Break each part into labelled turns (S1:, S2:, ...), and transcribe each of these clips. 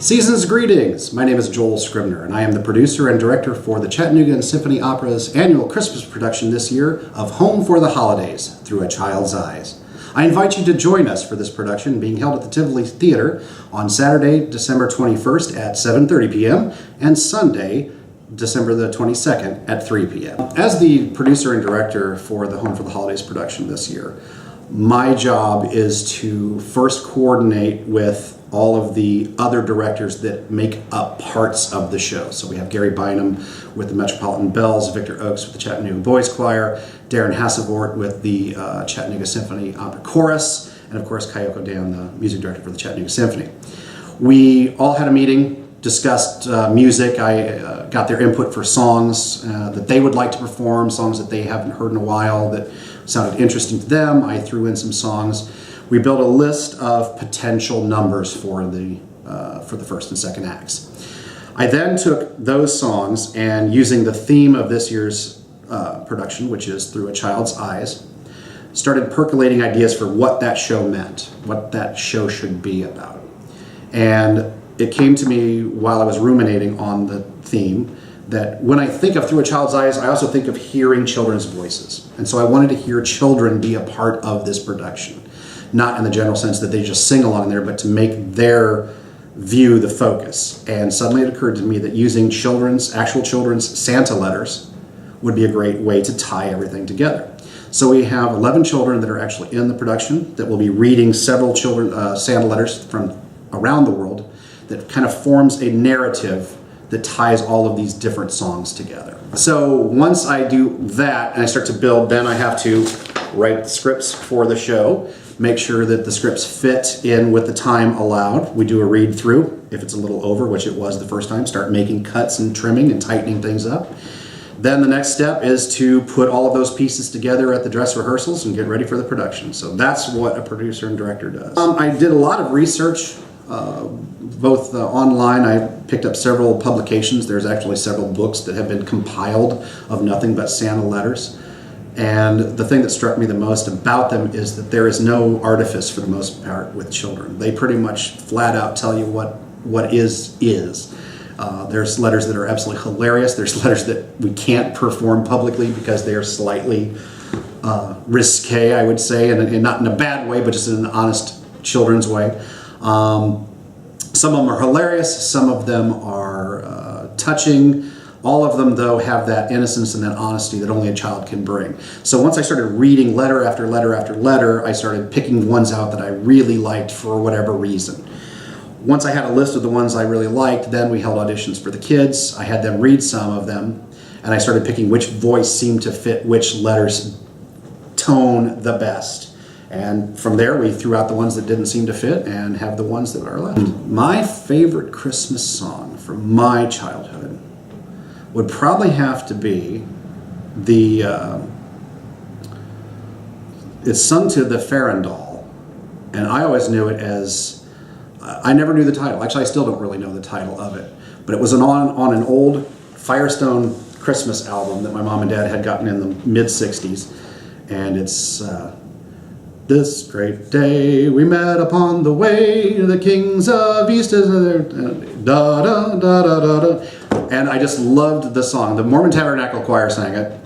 S1: Season's greetings! My name is Joel Scribner, and I am the producer and director for the Chattanooga and Symphony Opera's annual Christmas production this year of Home for the Holidays, Through a Child's Eyes. I invite you to join us for this production being held at the Tivoli Theater on Saturday, December 21st at 7:30 p.m. and Sunday, December the 22nd at 3 p.m. As the producer and director for the Home for the Holidays production this year, my job is to first coordinate with all of the other directors that make up parts of the show. So we have Gary Bynum with the Metropolitan Bells, Victor Oakes with the Chattanooga Boys Choir, Darrin Hassevoort with the Chattanooga Symphony Opera Chorus, and of course Kayoko Dan, the music director for the Chattanooga Symphony. We all had a meeting, discussed music. I got their input for songs that they would like to perform, songs that they haven't heard in a while that sounded interesting to them. I threw in some songs. We built a list of potential numbers for the first and second acts. I then took those songs and, using the theme of this year's production, which is Through a Child's Eyes, started percolating ideas for what that show meant, what that show should be about. And it came to me while I was ruminating on the theme that when I think of Through a Child's Eyes, I also think of hearing children's voices. And so I wanted to hear children be a part of this production. Not in the general sense that they just sing along there, but to make their view the focus. And suddenly it occurred to me that using actual children's Santa letters would be a great way to tie everything together. So we have 11 children that are actually in the production that will be reading several Santa letters from around the world that kind of forms a narrative that ties all of these different songs together. So once I do that and I start to build, then I have to write the scripts for the show, make sure that the scripts fit in with the time allowed. We do a read through. If it's a little over, which it was the first time, start making cuts and trimming and tightening things up. Then the next step is to put all of those pieces together at the dress rehearsals and get ready for the production. So that's what a producer and director does. I did a lot of research, both online. I picked up several publications. There's actually several books that have been compiled of nothing but Santa letters. And the thing that struck me the most about them is that there is no artifice for the most part with children. They pretty much flat out tell you what is. There's letters that are absolutely hilarious. There's letters that we can't perform publicly because they are slightly risque, I would say, and not in a bad way, but just in an honest children's way. Some of them are hilarious. Some of them are touching. All of them, though, have that innocence and that honesty that only a child can bring. So once I started reading letter after letter after letter, I started picking ones out that I really liked for whatever reason. Once I had a list of the ones I really liked, then we held auditions for the kids. I had them read some of them, and I started picking which voice seemed to fit which letter's tone the best. And from there, we threw out the ones that didn't seem to fit and have the ones that are left. My favorite Christmas song from my childhood would probably have to be it's sung to the Farandole, and I always knew it as, I never knew the title. Actually, I still don't really know the title of it, but it was on an old Firestone Christmas album that my mom and dad had gotten in the mid-'60s, and it's this great day we met upon the way, the kings of East is there, da da da da da da. And I just loved the song. The Mormon Tabernacle Choir sang it.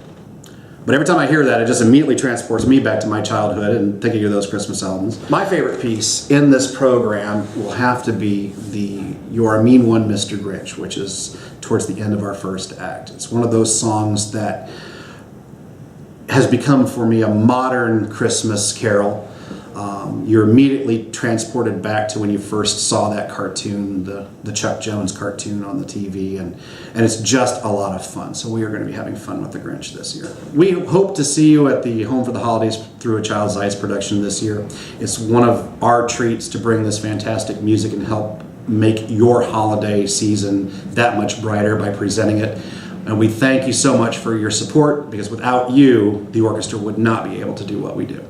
S1: But every time I hear that, it just immediately transports me back to my childhood and thinking of those Christmas albums. My favorite piece in this program will have to be the You're a Mean One, Mr. Grinch, which is towards the end of our first act. It's one of those songs that has become for me a modern Christmas carol. You're immediately transported back to when you first saw that cartoon, the Chuck Jones cartoon on the TV, and it's just a lot of fun. So we are going to be having fun with the Grinch this year. We hope to see you at the Home for the Holidays Through a Child's Eyes production this year. It's one of our treats to bring this fantastic music and help make your holiday season that much brighter by presenting it. And we thank you so much for your support, because without you, the orchestra would not be able to do what we do.